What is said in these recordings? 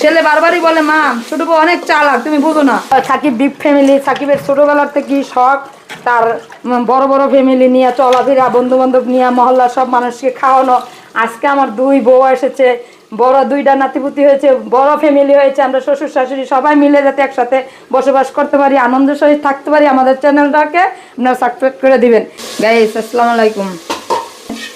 ছেলে বারবারই বলে মা ছোট বউ অনেক চালাক, তুমি বুঝো না। সাকিব বিগ ফ্যামিলি, সাকিবের ছোটবেলার থেকেই শখ তার বড় বড় ফ্যামিলি নিয়ে চলাফেরা, বন্ধু বান্ধব নিয়ে মহল্লার সব মানুষকে খাওয়ানো। আজকে আমার দুই বউ এসেছে, বড় দুইটা নাতিপুতি হয়েছে, বড় ফ্যামিলি হয়েছে। আমরা শ্বশুর শাশুড়ি সবাই মিলে যাতে একসাথে বসবাস করতে পারি, আনন্দের সহিত থাকতে পারি। আমাদের চ্যানেলটাকে আপনারা সাবস্ক্রাইব করে দিবেন। গাইস আসসালামু আলাইকুম।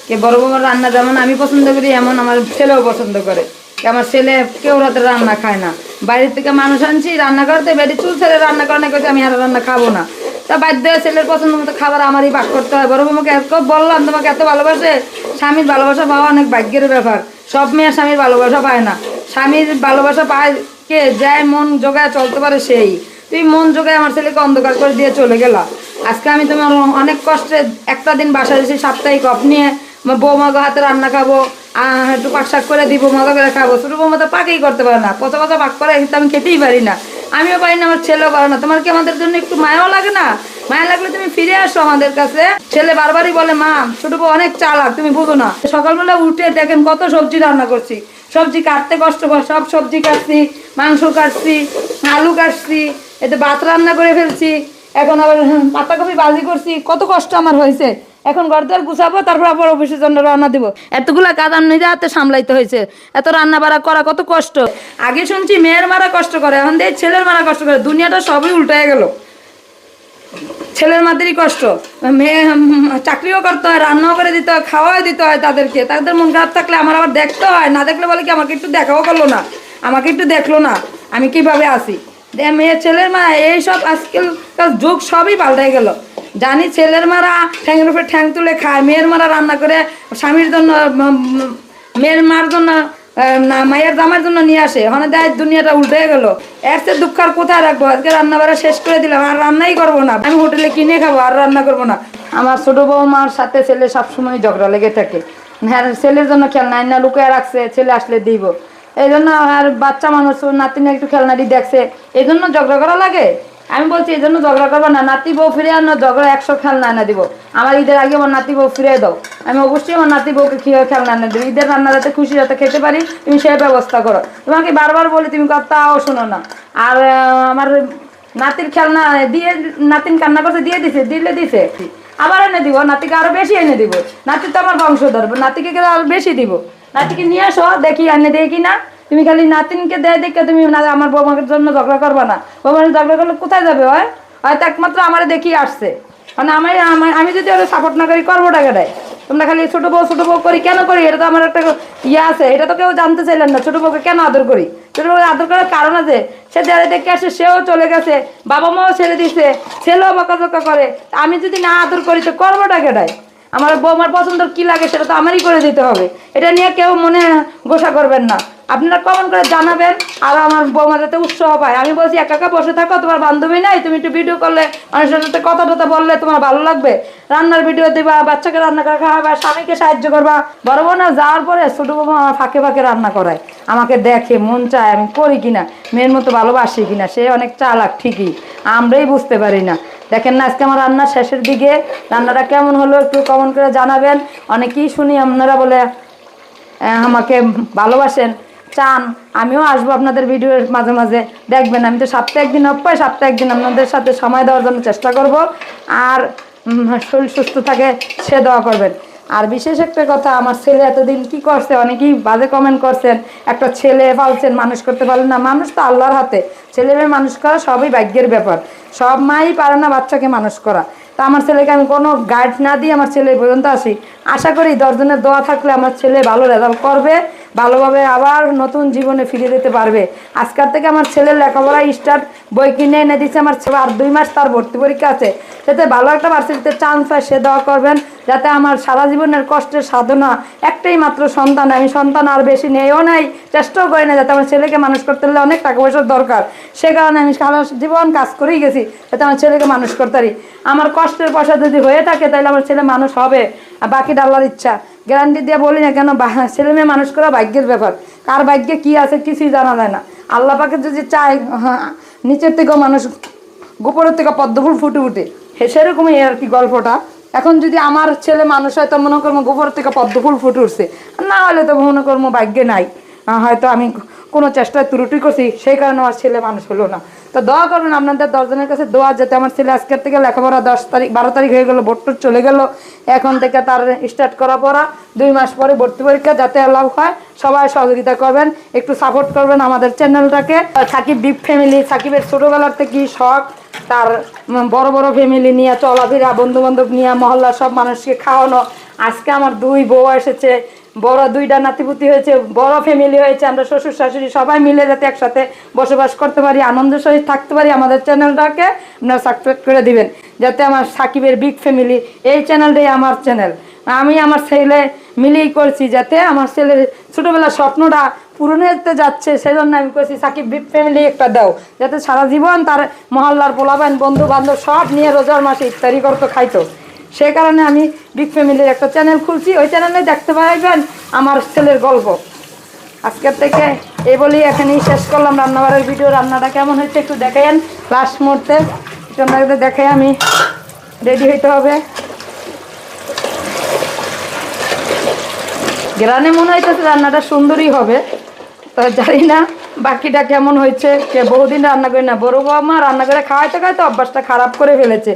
কে বড় বড় রান্না যেমন আমি পছন্দ করি, এমন আমার ছেলেও পছন্দ করে। আমার ছেলে কেউ রাতে রান্না খায় না, বাইরের থেকে মানুষ আনছি রান্না করতে, বেটি চুল ছেলে রান্না করে না, করছে আমি আর রান্না খাবো না। তা বাধ্য হয়ে ছেলের পছন্দ মতো খাবার আমারই ভাগ করতে হয়। বড় বৌমাকে এত বললাম তোমাকে এত ভালোবাসে, স্বামীর ভালোবাসা পাওয়া অনেক ভাগ্যের ব্যাপার। সব মেয়ে স্বামীর ভালোবাসা পায় না, স্বামীর ভালোবাসা পায় কে যায় মন জোগায় চলতে পারে সেই। তুই মন জোগায় আমার ছেলেকে অন্ধকার করে দিয়ে চলে গেলা। আজকে আমি তোমার অনেক কষ্টে একটা দিন বাসায় এসে সাপ্তাহিক অফ নিয়ে বৌমাকে হাতে রান্না খাবো, একটু পাক শাক করে দিব, মজা করে খাবো। ছোটো বৌমা তো পাকেই করতে পারে না, পচা পচা পাক করে কিন্তু আমি খেতেই পারি না, আমিও পারি না, আমার ছেলেও পারে না। তোমার কি আমাদের জন্য একটু মায়াও লাগে না? মায়া লাগলে তুমি ফিরে আসো আমাদের কাছে। ছেলে বারবারই বলে মা ছোট বউ অনেক চালাক, তুমি বুঝো না। সকালবেলা উঠে দেখেন কত সবজি রান্না করছি, সবজি কাটতে কষ্ট হয়, সব সবজি কাটছি, মাংস কাটছি, আলু কাটছি, এতে ভাত রান্না করে ফেলছি, এখন আবার পাতাকপি ভাজি করছি, কত কষ্ট আমার হয়েছে। এখন ঘর দ্বার গুছাবো, তারপর আবার অফিসের জন্য রান্না দিব। এতগুলা কাজ আমি নিজে হাতে সামলাইতে হয়েছে, এত রান্না বাড়া করা কত কষ্ট। আগে শুনছি মেয়ের মারা কষ্ট করে, এখন দেখ ছেলের মারা কষ্ট করে। দুনিয়াটা সবই উল্টে গেল, ছেলের মাদেরই কষ্ট। মেয়ে চাকরিও করতে হয়, রান্নাও করে দিতে হয়, খাওয়াও দিতে হয় তাদেরকে। তাদের মন খারাপ থাকলে আমার আবার দেখতে হয়, না দেখলে বলে কি আমাকে একটু দেখাও করলো না, আমাকে একটু দেখলো না আমি কিভাবে আসি। মেয়ে ছেলের মা এইসব আজকাল যুগ সবই পাল্টে গেল। জানি ছেলের মারা ঠ্যাংয়ের উপরে ঠ্যাং তুলে খায়, মেয়ের মারা রান্না করে স্বামীর জন্য, মেয়ের মার জন্য না মায়ের জামার জন্য নিয়ে আসে। ওখানে দেয় দুনিয়াটা উল্টে গেল। এর চেয়ে দুঃখ আর কোথায় রাখবো? আজকে রান্না বাড়া শেষ করে দিলাম, আর রান্নাই করবো না, আমি হোটেলে কিনে খাবো, আর রান্না করবো না। আমার ছোট বৌমার সাথে ছেলে সবসময় ঝগড়া লেগে থাকে। হ্যাঁ, ছেলের জন্য খেলনা না লুকিয়ে রাখছে, ছেলে আসলে দিব এই জন্য। আর বাচ্চা মানুষ নাতিনে একটু খেলনাটি দেখছে, এই জন্য ঝগড়া করা লাগে। আমি বলছি এই জন্য ঝগড়া করবো না, নাতি বউ ফিরে আনো, ঝগড়া 100 খেলনা এনে দিব। আমার ঈদের আগে আমার নাতি বউ ফিরে দাও, আমি অবশ্যই আমার নাতি বউকে খেলনা এনে দেবো। ঈদের রান্না যাতে খুশি যাতে খেতে পারি, তুমি সেই ব্যবস্থা করো। তোমাকে বারবার বলি, তুমি তাও শোনো না। আর আমার নাতির খেলনা দিয়ে, নাতিন কান্না করতে দিয়ে দিছে, দিছে আবার এনে দিব, নাতিকে আরো বেশি এনে দিব। নাতি তো আমার বংশধর, নাতিকে আরো বেশি দিব। নাতিকে নিয়ে আসো, দেখি এনে দেয় কি না। তুমি খালি নাতিনকে দেয় দেখে তুমি আমার বৌমার জন্য ঝগড়া করবা না। বৌমার ঝগড়া করলে কোথায় যাবে? হয়তো একমাত্র আমার দেখি আসছে, মানে আমি যদি ওরা সাপোর্ট না করি করবো টাকা দেয়। তোমরা খালি ছোট বউ করি কেন করি, এটা তো আমার একটা ইয়ে আছে, এটা তো কেউ জানতে চাইলেন না। ছোট বউকে কেন আদর করি? ছোট বউকে আদর করার কারণ আছে, সে যারা দেখে আসে সেও চলে গেছে, বাবা মাও ছেড়ে দিছে, ছেলেও বকাঝকা করে। আমি যদি না আদর করি তো করবো টাকা দেয়। আমার বৌমার পছন্দ কি লাগে সেটা তো আমারই করে দিতে হবে। এটা নিয়ে কেউ মনে গোসা করবেন না, আপনারা কমেন্ট করে জানাবেন। আর আমার বৌমা যাতে উৎসাহ পায়। আমি বলছি একা একা বসে থাকো, তোমার বান্ধবী নাই, তুমি একটু ভিডিও করলে মানুষের সাথে কথা টথা বললে তোমার ভালো লাগবে। রান্নার ভিডিও দিবা, বাচ্চাকে রান্না করে খাওয়াবা, স্বামীকে সাহায্য করবা। বড় বোনা যাওয়ার পরে ছোট বৌমা আমার ফাঁকে ফাঁকে রান্না করায়, আমাকে দেখে মন চায় আমি করি কিনা, মেয়ের মতো ভালোবাসি কিনা। সে অনেক চালাক ঠিকই, আমরাই বুঝতে পারি না। দেখেন না আজকে আমার রান্নার শেষের দিকে রান্নাটা কেমন হলো একটু কমেন্ট করে জানাবেন। অনেকেই শুনি আপনারা বলে আমাকে ভালোবাসেন, চান আমিও আসবো আপনাদের ভিডিওর মাঝে মাঝে দেখবেন। আমি তো সপ্তাহে একদিন অপ্পায়, সপ্তাহে একদিন আপনাদের সাথে সময় দেওয়ার জন্য চেষ্টা করব। আর শরীর সুস্থ থাকে সে দোয়া করবেন। আর বিশেষ একটা কথা, আমার ছেলে এতদিন কি করছে, অনেকেই বাজে কমেন্ট করছেন, একটা ছেলে পালছেন মানুষ করতে পারলেন না। মানুষ তো আল্লাহর হাতে, ছেলে মেয়ে মানুষ করা সবই ভাগ্যের ব্যাপার। সব মাই পারে না বাচ্চাকে মানুষ করা। তা আমার ছেলেকে আমি কোনো গাইড না দিয়ে আমার ছেলে পর্যন্ত আসি। আশা করি 10 জনের দোয়া থাকলে আমার ছেলে ভালো রেজাল্ট করবে, ভালোভাবে আবার নতুন জীবনে ফিরে যেতে পারবে। আজকাল থেকে আমার ছেলের লেখাপড়া স্টার্ট, বই কিনে এনে দিচ্ছে আমার ছেলে। আর 2 মাস তার ভর্তি পরীক্ষা আছে, যাতে ভালো একটা ভার্সিটিতে চান্স হয় সে দোয়া করবেন। যাতে আমার সারা জীবনের কষ্টের সাধনা, একটাই মাত্র সন্তান, আমি সন্তান আর বেশি নেইও নাই, চেষ্টাও করি না। যাতে আমার ছেলেকে মানুষ করতে হলে অনেক টাকা পয়সার দরকার, সে কারণে আমি সারা জীবন কাজ করেই গেছি যাতে আমার ছেলেকে মানুষ করতে পারি। আমার কষ্টের পয়সা যদি হয়ে থাকে তাহলে আমার ছেলে মানুষ হবে, আর বাকিটা আল্লাহর ইচ্ছা। গ্যারান্টি দিয়ে বলি না কেন, ছেলে মেয়ে মানুষ করা ভাগ্যের ব্যাপার। কার ভাগ্যে কি আছে কিছুই জানা যায় না। আল্লাহ পাকে যদি চায় নিচের থেকেও মানুষ, গোপরের থেকে পদ্মফুল ফুটে উঠে, সেরকমই আর কি গল্পটা। এখন যদি আমার ছেলে মানুষ হয় তো মনে করবো গোবর থেকে পদ্মফুল ফুটে উঠছে, না হলে তো মনে করবো ভাগ্যে নাই। হয়তো আমি কোনো চেষ্টায় ত্রুটি করছি, সেই কারণে আমার ছেলে মানুষ হলো না। তো দোয়া করবেন, আপনাদের 10 জনের কাছে দোয়া, যাতে আমার ছেলে আজকের থেকে লেখাপড়া 10 তারিখ 12 তারিখ হয়ে গেল, ভোট চলে গেল, এখন থেকে তার স্টার্ট করা পড়া, 2 মাস পরে ভর্তি পরীক্ষা, যাতে লাভ হয়। সবাই সহযোগিতা করবেন, একটু সাপোর্ট করবেন আমাদের চ্যানেলটাকে। সাকিব বিগ ফ্যামিলি, সাকিবের ছোটোবেলার থেকে শখ তার বড় বড় ফ্যামিলি নিয়ে চলাফেরা, বন্ধু বান্ধব নিয়ে মহল্লার সব মানুষকে খাওয়ানো। আজকে আমার 2 বউ এসেছে, বড় 2টা নাতিপুতি হয়েছে, বড় ফ্যামিলি হয়েছে। আমরা শ্বশুর শাশুড়ি সবাই মিলে যাতে একসাথে বসবাস করতে পারি, আনন্দের সহিত থাকতে পারি। আমাদের চ্যানেলটাকে আপনারা সাবস্ক্রাইব করে দিবেন, যাতে আমার সাকিবের বিগ ফ্যামিলি এই চ্যানেলটাই আমার চ্যানেল। আমি আমার ছেলে মিলেই করছি, যাতে আমার ছেলের ছোটোবেলার স্বপ্নটা পূরণ হতে যাচ্ছে, সেজন্য আমি করছি সাকিব বিগ ফ্যামিলি একটা দাও, যাতে সারা জীবন তার মহল্লার পোলাপান বন্ধু বান্ধব সব নিয়ে রোজার মাসে ইফতারি করতো, খাইতো। সেই কারণে আমি বিগ ফ্যামিলির একটা চ্যানেল খুলছি, ওই চ্যানেলে দেখতে পাইবেন আমার ছেলের গল্প। আজকের থেকে এই বলি এখানেই শেষ করলাম রান্নাবাড়ির ভিডিও। রান্নাটা কেমন হয়েছে একটু দেখাইন লাস্ট মুহূর্তে, রান্নাটা দেখাই আমি রেডি হইতে হবে। গ্রানে মনে হইতেছে রান্নাটা সুন্দরই হবে, তো জানি না বাকিটা কেমন হয়েছে। বহুদিন রান্না করি না, বড় বৌমা রান্না করে খাওয়াইতে খাওয়াইতে অভ্যাসটা খারাপ করে ফেলেছে।